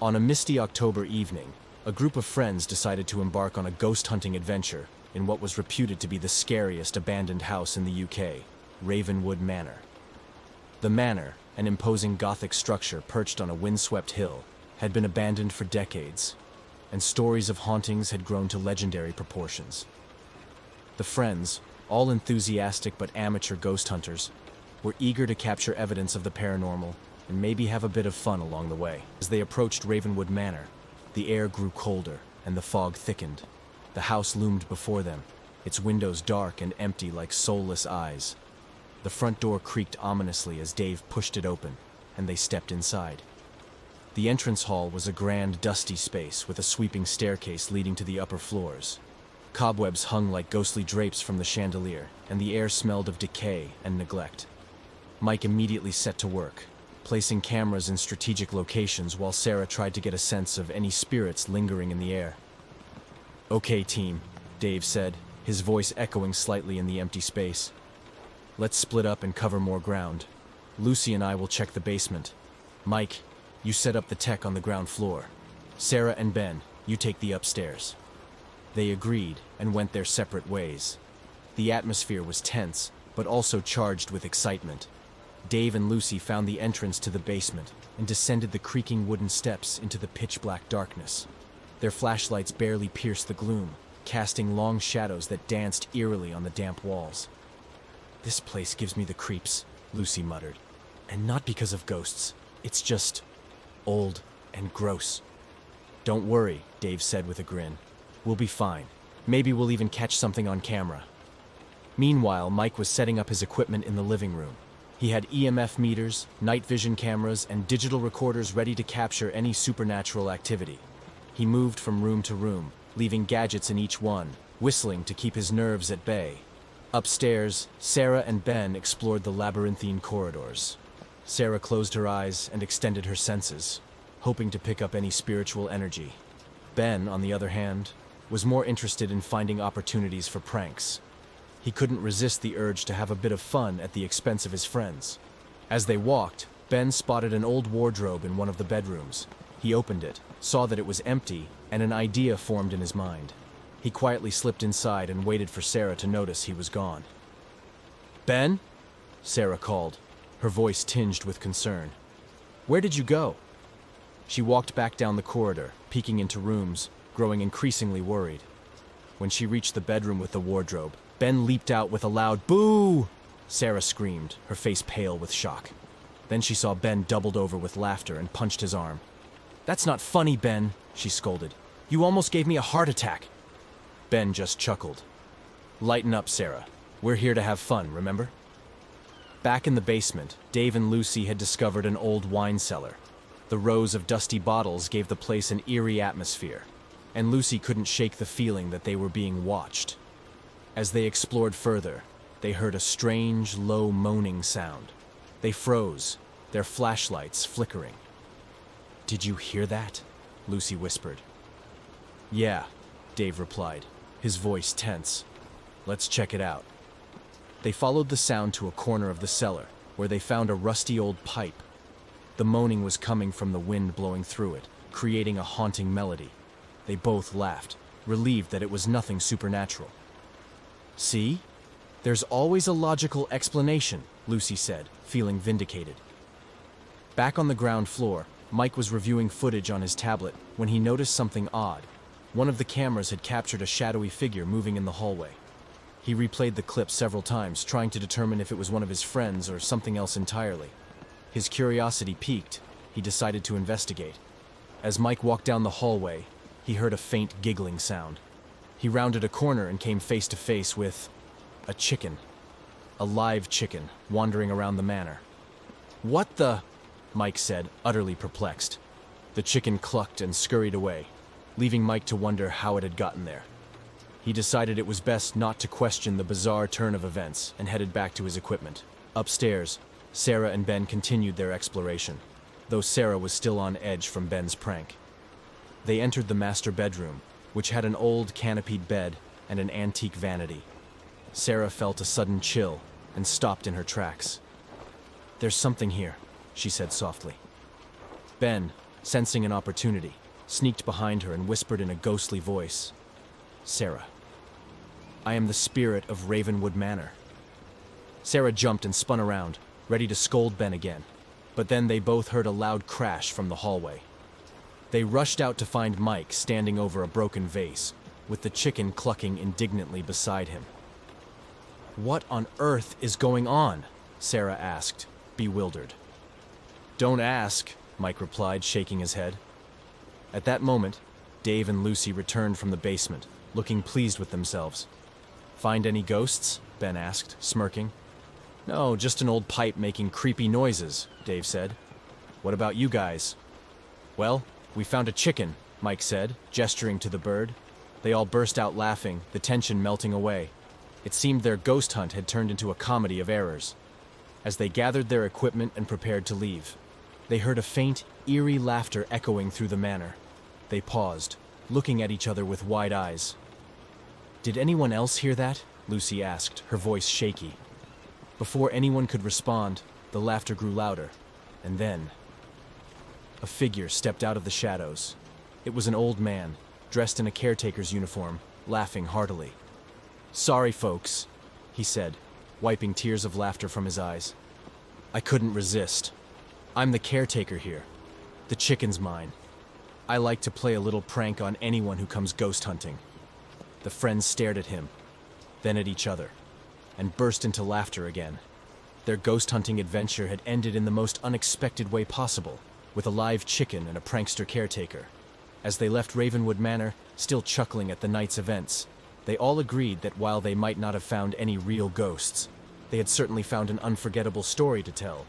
On a misty October evening, a group of friends decided to embark on a ghost hunting adventure in what was reputed to be the scariest abandoned house in the UK, Ravenwood Manor. The manor, an imposing Gothic structure perched on a windswept hill, had been abandoned for decades, and stories of hauntings had grown to legendary proportions. The friends, all enthusiastic but amateur ghost hunters, were eager to capture evidence of the paranormal and maybe have a bit of fun along the way. As they approached Ravenwood Manor, the air grew colder and the fog thickened. The house loomed before them, its windows dark and empty like soulless eyes. The front door creaked ominously as Dave pushed it open, and they stepped inside. The entrance hall was a grand, dusty space with a sweeping staircase leading to the upper floors. Cobwebs hung like ghostly drapes from the chandelier, and the air smelled of decay and neglect. Mike immediately set to work, placing cameras in strategic locations while Sarah tried to get a sense of any spirits lingering in the air. "Okay, team," Dave said, his voice echoing slightly in the empty space. "Let's split up and cover more ground. Lucy and I will check the basement. Mike, you set up the tech on the ground floor. Sarah and Ben, you take the upstairs." They agreed and went their separate ways. The atmosphere was tense, but also charged with excitement. Dave and Lucy found the entrance to the basement and descended the creaking wooden steps into the pitch-black darkness. Their flashlights barely pierced the gloom, casting long shadows that danced eerily on the damp walls. "This place gives me the creeps," Lucy muttered. "And not because of ghosts. It's just old and gross." "Don't worry," Dave said with a grin. "We'll be fine. Maybe we'll even catch something on camera." Meanwhile, Mike was setting up his equipment in the living room. He had EMF meters, night vision cameras, and digital recorders ready to capture any supernatural activity. He moved from room to room, leaving gadgets in each one, whistling to keep his nerves at bay. Upstairs, Sarah and Ben explored the labyrinthine corridors. Sarah closed her eyes and extended her senses, hoping to pick up any spiritual energy. Ben, on the other hand, was more interested in finding opportunities for pranks. He couldn't resist the urge to have a bit of fun at the expense of his friends. As they walked, Ben spotted an old wardrobe in one of the bedrooms. He opened it, saw that it was empty, and an idea formed in his mind. He quietly slipped inside and waited for Sarah to notice he was gone. "Ben?" Sarah called, her voice tinged with concern. "Where did you go?" She walked back down the corridor, peeking into rooms, growing increasingly worried. When she reached the bedroom with the wardrobe, Ben leaped out with a loud "Boo!" Sarah screamed, her face pale with shock. Then she saw Ben doubled over with laughter and punched his arm. "That's not funny, Ben," she scolded. "You almost gave me a heart attack." Ben just chuckled. "Lighten up, Sarah. We're here to have fun, remember?" Back in the basement, Dave and Lucy had discovered an old wine cellar. The rows of dusty bottles gave the place an eerie atmosphere, and Lucy couldn't shake the feeling that they were being watched. As they explored further, they heard a strange, low moaning sound. They froze, their flashlights flickering. "Did you hear that?" Lucy whispered. "Yeah," Dave replied, his voice tense. "Let's check it out." They followed the sound to a corner of the cellar, where they found a rusty old pipe. The moaning was coming from the wind blowing through it, creating a haunting melody. They both laughed, relieved that it was nothing supernatural. "See? There's always a logical explanation," Lucy said, feeling vindicated. Back on the ground floor, Mike was reviewing footage on his tablet when he noticed something odd. One of the cameras had captured a shadowy figure moving in the hallway. He replayed the clip several times, trying to determine if it was one of his friends or something else entirely. His curiosity piqued. He decided to investigate. As Mike walked down the hallway, he heard a faint giggling sound. He rounded a corner and came face to face with a chicken. A live chicken, wandering around the manor. "What the?" Mike said, utterly perplexed. The chicken clucked and scurried away, leaving Mike to wonder how it had gotten there. He decided it was best not to question the bizarre turn of events and headed back to his equipment. Upstairs, Sarah and Ben continued their exploration, though Sarah was still on edge from Ben's prank. They entered the master bedroom, which had an old canopied bed and an antique vanity. Sarah felt a sudden chill and stopped in her tracks. "There's something here," she said softly. Ben, sensing an opportunity, sneaked behind her and whispered in a ghostly voice, "Sarah, I am the spirit of Ravenwood Manor." Sarah jumped and spun around, ready to scold Ben again, but then they both heard a loud crash from the hallway. They rushed out to find Mike standing over a broken vase, with the chicken clucking indignantly beside him. "What on earth is going on?" Sarah asked, bewildered. "Don't ask," Mike replied, shaking his head. At that moment, Dave and Lucy returned from the basement, looking pleased with themselves. "Find any ghosts?" Ben asked, smirking. "No, just an old pipe making creepy noises," Dave said. "What about you guys?" "Well, we found a chicken," Mike said, gesturing to the bird. They all burst out laughing, the tension melting away. It seemed their ghost hunt had turned into a comedy of errors. As they gathered their equipment and prepared to leave, they heard a faint, eerie laughter echoing through the manor. They paused, looking at each other with wide eyes. "Did anyone else hear that?" Lucy asked, her voice shaky. Before anyone could respond, the laughter grew louder, and then a figure stepped out of the shadows. It was an old man, dressed in a caretaker's uniform, laughing heartily. "Sorry, folks," he said, wiping tears of laughter from his eyes. "I couldn't resist. I'm the caretaker here. The chicken's mine. I like to play a little prank on anyone who comes ghost hunting." The friends stared at him, then at each other, and burst into laughter again. Their ghost hunting adventure had ended in the most unexpected way possible, with a live chicken and a prankster caretaker. As they left Ravenwood Manor, still chuckling at the night's events, they all agreed that while they might not have found any real ghosts, they had certainly found an unforgettable story to tell.